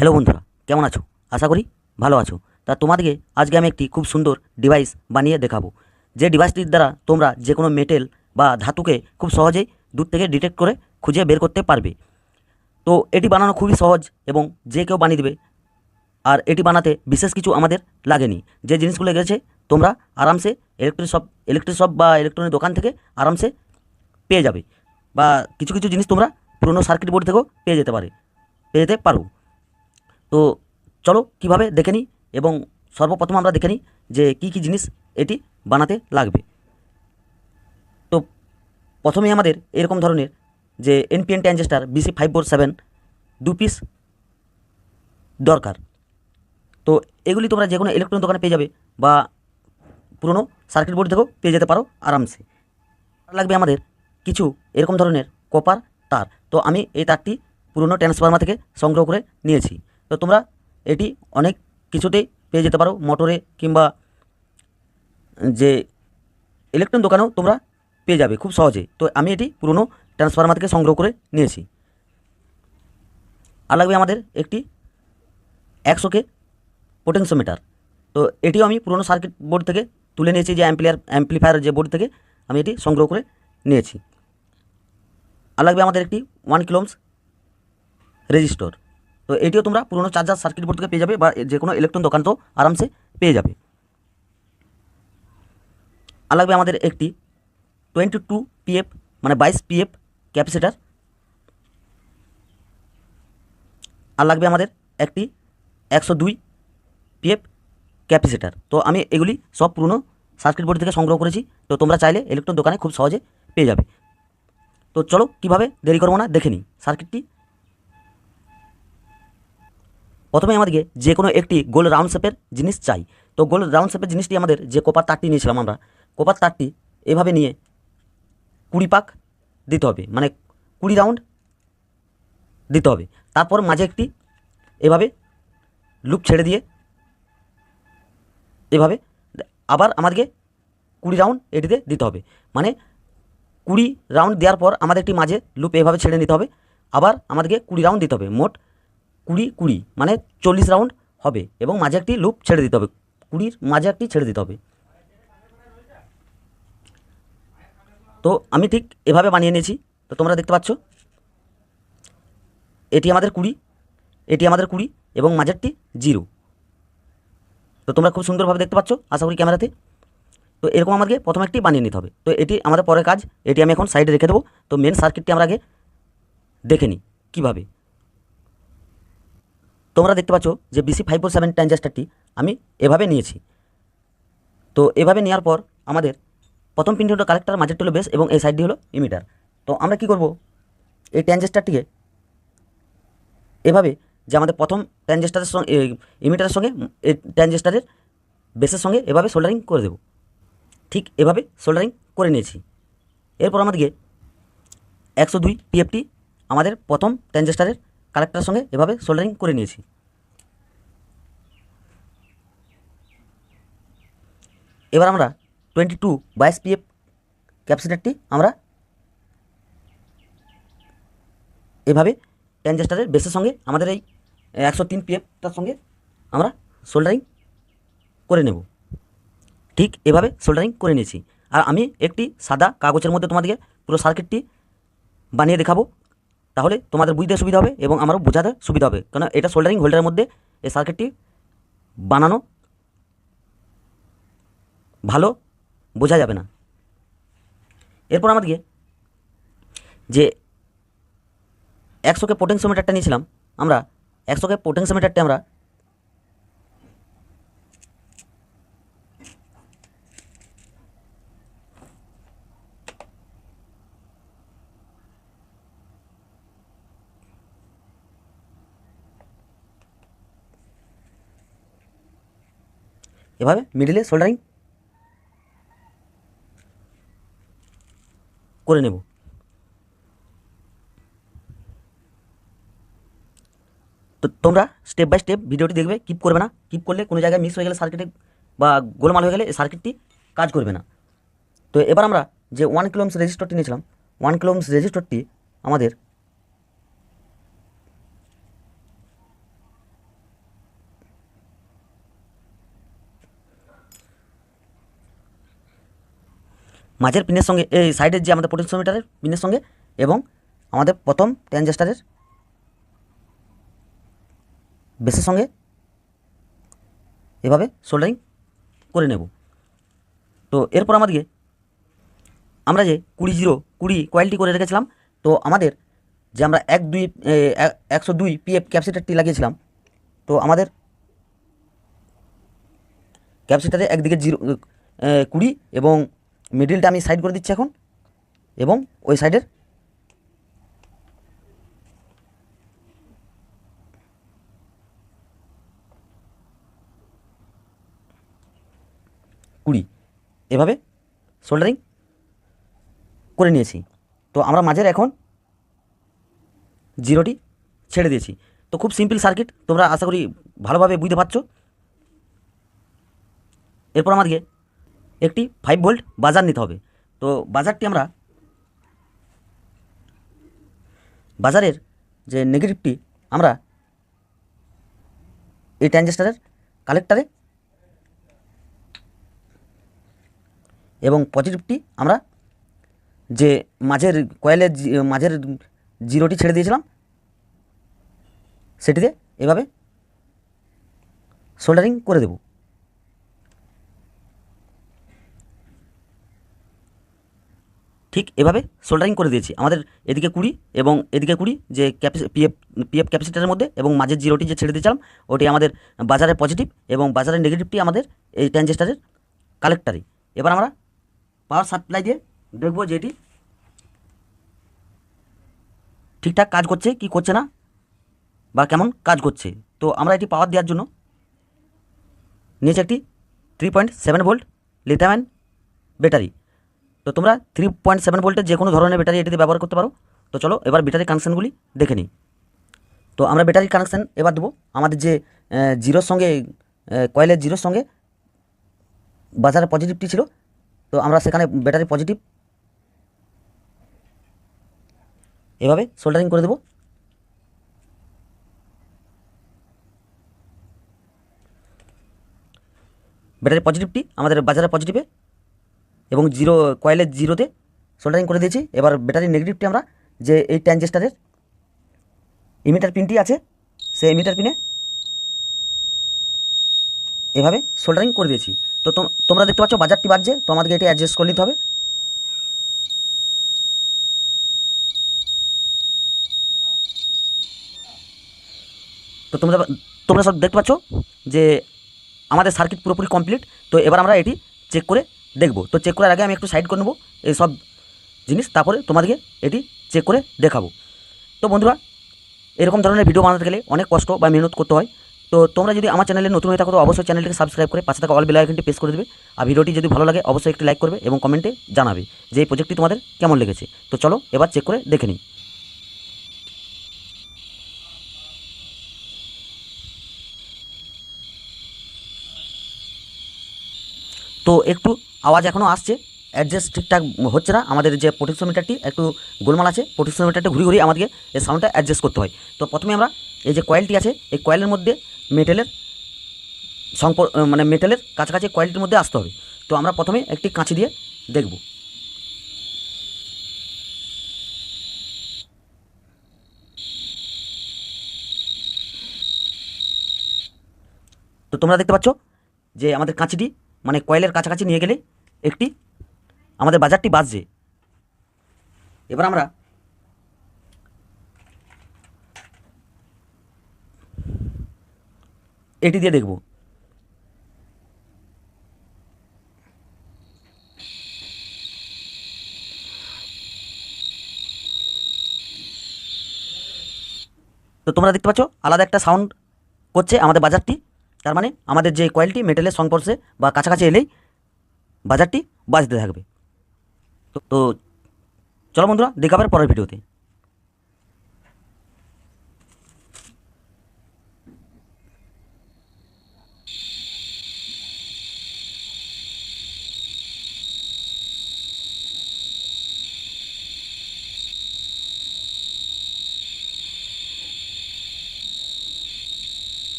Hello বন্ধুরা, কেমন আছো? আশা করি ভালো আছো। তা তোমাদেরকে আজকে আমি একটি খুব সুন্দর ডিভাইস বানিয়ে দেখাবো, যে ডিভাইসটির দ্বারা তোমরা যে কোনো মেটেল বা ধাতুকে খুব সহজেই দূর থেকে ডিটেক্ট করে খুঁজে বের করতে পারবে। তো এটি বানানো খুবই সহজ এবং যে কেউ বানিয়ে দেবে। আর এটি বানাতে বিশেষ কিছু আমাদের লাগেনি। যে জিনিসগুলো গেছে তোমরা আরামসে ইলেকট্রিক শপ বা ইলেকট্রনিক দোকান থেকে আরামসে পেয়ে যাবে, বা কিছু কিছু জিনিস তোমরা পুরনো সার্কিট বোর্ড থেকেও পেয়ে যেতে পারো। তো চলো কীভাবে দেখে নিই, এবং সর্বপ্রথম আমরা দেখে নিই যে কী কী জিনিস এটি বানাতে লাগবে। তো প্রথমেই আমাদের এরকম ধরনের যে এনপিএন ট্রানজিস্টার BC547 2 পিস দরকার। তো এগুলি তোমরা যে কোনো ইলেকট্রনিক দোকানে পেয়ে যাবে, বা পুরনো সার্কিট বোর্ড থেকেও পেয়ে যেতে পারো আরামসে। আর লাগবে আমাদের কিছু এরকম ধরনের কপার তার। তো আমি এই তারটি পুরনো ট্রান্সফরমার থেকে সংগ্রহ করে নিয়েছি। তো তোমরা এটি অনেক কিছুতেই পেয়ে যেতে পারো, মোটরে কিংবা যে ইলেকট্রনিক দোকানেও তোমরা পেয়ে যাবে খুব সহজে। তো আমি এটি পুরনো ট্রান্সফরমার থেকে সংগ্রহ করে নিয়েছি। আর লাগবে আমাদের একটি 100K পোটেনশিওমিটার। তো এটিও আমি পুরনো সার্কিট বোর্ড থেকে তুলে নিয়েছি, যে অ্যাম্প্লিফায়ার যে বোর্ড থেকে আমি এটি সংগ্রহ করে নিয়েছি। আর লাগবে আমাদের একটি 1 কিলো ওহমস রেজিস্টর। তো এটিও তোমরা পুরনো চার্জার সার্কিট বোর্ড থেকে পেয়ে যাবে, বা যে কোনো ইলেকট্রনিক দোকান তো আরামসে পেয়ে যাবে। আর লাগবে আমাদের একটি 22 PF মানে 22 PF ক্যাপাসিটার। আর লাগবে আমাদের একটি 102 PF ক্যাপাসিটার। তো আমি এগুলি সব পুরনো সার্কিট বোর্ড থেকে সংগ্রহ করেছি। তো তোমরা চাইলে ইলেকট্রনিক দোকানে খুব সহজে পেয়ে যাবে। তো চলো কীভাবে, দেরি করবো না, দেখে নিই সার্কিটটি। প্রথমে আমাদেরকে যে কোনো একটি গোল রাউন্ড শেপের জিনিস চাই। তো গোল রাউন্ড শেপের জিনিসটি আমাদের যে কপার তারটি নিয়েছিলাম আমরা, কপার তারটি এভাবে নিয়ে 20 পাক দিতে হবে, মানে 20 রাউন্ড দিতে হবে। তারপর মাঝে একটি এভাবে লুপ ছেড়ে দিয়ে এভাবে আবার আমাদেরকে 20 রাউন্ড এটিতে দিতে হবে। মানে 20 রাউন্ড দেওয়ার পর আমাদের একটি মাঝে লুপ এভাবে ছেড়ে নিতে হবে, আবার আমাদেরকে 20 রাউন্ড দিতে হবে। মোট 20 মানে 40 রাউন্ড হবে, এবং মাঝে একটি লুপ ছেড়ে দিতে হবে, 20 মাঝে একটি ছেড়ে দিতে হবে। তো আমি ঠিক এভাবে বানিয়ে নিয়েছি। তো তোমরা দেখতে পাচ্ছ এটি আমাদের 20, এটি আমাদের 20 এবং মাঝেরটি 0। তো তোমরা খুব সুন্দরভাবে দেখতে পাচ্ছ আশা করি ক্যামেরাতে। তো এরকম আমাদেরকে প্রথমে একটি বানিয়ে নিতে হবে। তো এটি আমাদের পরের কাজ, এটি আমি এখন সাইডে রেখে দেবো। তো মেন সার্কিটটি আমরা আগে দেখে নিই কীভাবে। তোমরা দেখতে পাচ্ছ যে BC547 ট্রানজিস্টারটি আমি এভাবে নিয়েছি। তো এভাবে নেওয়ার পর আমাদের প্রথম পিনটি হলো কালেক্টর, মাঝেরটি হলো বেস, এবং এই সাইডটি হলো ইমিটার। তো আমরা কি করব, এই ট্রানজিস্টারটিকে এভাবে, যে আমাদের প্রথম ট্রানজিস্টারের সঙ্গে ইমিটারের সঙ্গে এই ট্রানজিস্টারের বেসের সঙ্গে এভাবে সোল্ডারিং করে দেব। ঠিক এভাবে সোল্ডারিং করে নিয়েছি। এরপর আমাদেরকে 102 PFটি আমাদের প্রথম ট্রানজিস্টারের কালেক্টরের সঙ্গে এভাবে সোল্ডারিং করে নিয়েছি। এবার আমরা 22 PF ক্যাপাসিটারটি আমরা এভাবে ট্রানজিস্টারের বেসের সঙ্গে আমাদের এই 103 PFটার সঙ্গে আমরা সোল্ডারিং করে নেব। ঠিক এভাবে সোল্ডারিং করে নিয়েছি। আর আমি একটি সাদা কাগজের মধ্যে তোমাদেরকে পুরো সার্কিটটি বানিয়ে দেখাবো, তাহলে তোমাদের বুঝতে সুবিধা হবে এবং আমারও বোঝাতে সুবিধা হবে, কারণ এটা সোল্ডারিং হোল্ডারের মধ্যে এই সার্কিটটি বানানো ভালো বোঝা যাবে না। এরপর আমাদেরকে যে 100K পোটেনশিওমিটারটা নিয়েছিলাম, আমরা 100K পোটেনশিওমিটারটা আমরা এভাবে মিডিলে সোল্ডারিং করে নেব। তো তোমরা স্টেপ বাই স্টেপ ভিডিওটি দেখবে, কিপ করবে না। কিপ করলে কোনো জায়গায় মিস হয়ে গেলে সার্কিটে বা গোলমাল হয়ে গেলে এই সার্কিটটি কাজ করবে না। তো এবার আমরা যে 1 কিলো ওহমস রেজিস্টরটি নিয়েছিলাম, 1 কিলো ওহমস রেজিস্টরটি আমাদের মাঝের পিনের সঙ্গে এই সাইডের যে আমাদের পোটেনশিওমিটারের পিনের সঙ্গে এবং আমাদের প্রথম ট্রানজিস্টরের বেসের সঙ্গে এভাবে সোল্ডারিং করে নেব। তো এরপর আমাদেরকে আমরা যে 20 কয়েলটি করে রেখেছিলাম, তো আমাদের যে আমরা 102 পিএফ ক্যাপাসিটারটি লাগিয়েছিলাম, তো আমাদের ক্যাপাসিটারে একদিকে 20 এবং মিডিলটা আমি সাইড করে দিচ্ছি এখন, এবং ওই সাইডের এভাবে সোল্ডারিং করে নিয়েছি। তো আমরা মাঝের এখন 0টি ছেড়ে দিয়েছি। তো খুব সিম্পল সার্কিট, তোমরা আশা করি ভালোভাবে বুঝতে পারছো। এরপর আমাদেরকে একটি 5 ভোল্ট বাজার নিতে হবে। তো বাজারটি আমরা বাজারের যে নেগেটিভটি আমরা এই ট্রানজিস্টরের কালেক্টারে এবং পজিটিভটি আমরা যে মাঝের কয়েলের মাঝের 0টি ছেড়ে দিয়েছিলাম সেটিতে এভাবে সোল্ডারিং করে দেব। ঠিক এভাবে সোল্ডারিং করে দিয়েছি। আমাদের এদিকে 20 এবং এদিকে 20 যে পিএফ ক্যাপাসিটারের মধ্যে, এবং মাঝের 0টি যে ছেড়ে দিয়েছিলাম ওটি আমাদের বাজারের পজিটিভ এবং বাজারের নেগেটিভটি আমাদের এই ট্রানজিস্টরের কালেক্টারে। এবার আমরা পাওয়ার সাপ্লাই দিয়ে দেখবো যে এটি ঠিকঠাক কাজ করছে কি করছে না, বা কেমন কাজ করছে। তো আমরা এটি পাওয়ার দেওয়ার জন্য নিচে একটি 3.7 ভোল্ট লিথিয়াম ব্যাটারি। তো তোমরা 3.7 ভোল্টের যে কোনো ধরনের ব্যাটারি এটিতে ব্যবহার করতে পারো। তো চলো এবার ব্যাটারি কানেকশানগুলি দেখে নিই। তো আমরা ব্যাটারি কানেকশান এবার দেবো আমাদের যে জিরোর সঙ্গে কয়েলের 0-র সঙ্গে বাজারের পজিটিভটি ছিল। তো আমরা সেখানে ব্যাটারি পজিটিভ এভাবে সোল্ডারিং করে দেব। ব্যাটারি পজিটিভটি আমাদের বাজারের পজিটিভে এবং কয়েলের 0-তে সোল্ডারিং করে দিয়েছি। এবার ব্যাটারি নেগেটিভটি আমরা যে এই ট্রানজিস্টরের ইমিটার পিনটি আছে সেই ইমিটার পিনে এভাবে সোল্ডারিং করে দিয়েছি। তো তোমরা দেখতে পাচ্ছ বাজারটি বাজছে, তো আমাদেরকে এটি অ্যাডজাস্ট করে নিতে হবে। তো তোমরা সব দেখতে পাচ্ছ যে আমাদের সার্কিট পুরোপুরি কমপ্লিট। তো এবার আমরা এটি চেক করে দেখব। তো চেক করার আগে আমি একটু সাইড করে নেবো এই সব জিনিস, তারপরে তোমাদেরকে এটি চেক করে দেখাবো। তো বন্ধুরা, এরকম ধরনের ভিডিও বানাতে গেলে অনেক কষ্ট বা মেহনত করতে হয়। তো তোমরা যদি আমার চ্যানেলে নতুন হয়ে থাকো তো অবশ্যই চ্যানেলটিকে সাবস্ক্রাইব করে পাশে থাকা অল বেল আইকনটি প্রেস করে দেবে। আর ভিডিওটি যদি ভালো লাগে অবশ্যই একটি লাইক করবে এবং কমেন্টে জানাবে যে এই প্রজেক্টটি তোমাদের কেমন লেগেছে। তো চলো এবার চেক করে দেখে নিই। তো একটু আওয়াজ এখনও আসছে, অ্যাডজাস্ট ঠিকঠাক হচ্ছে না। আমাদের যে পোটেনশিওমিটারটি একটু গোলমাল আছে, পোটেনশিওমিটারটা ঘুরিয়ে ঘুরিয়ে আমাদেরকে এই সাউন্ডটা অ্যাডজাস্ট করতে হয়। তো প্রথমে আমরা এই যে কয়েলটি আছে এই কয়েলের মধ্যে মেটেলের মানে মেটেলের কাছাকাছি কয়েলটির মধ্যে আসতে হবে। তো আমরা প্রথমে একটি কাঁচি দিয়ে দেখব। তো তোমরা দেখতে পাচ্ছ যে আমাদের কাঁচিটি মানে কয়েলের কাছাকাছি নিয়ে গেলে একটি আমাদের বাজারটি বাজছে। এবার আমরা এটি দিয়ে দেখব। তো তোমরা দেখতে পাচ্ছ আলাদা একটা সাউন্ড করছে আমাদের বাজারটি। তার মানে আমাদের যে কয়েলটি মেটেলের সংস্পর্শে বা কাছাকাছি এলেই বাজারটি বাজতে থাকবে। তো চলো বন্ধুরা, দেখা হবে পরের ভিডিওতে।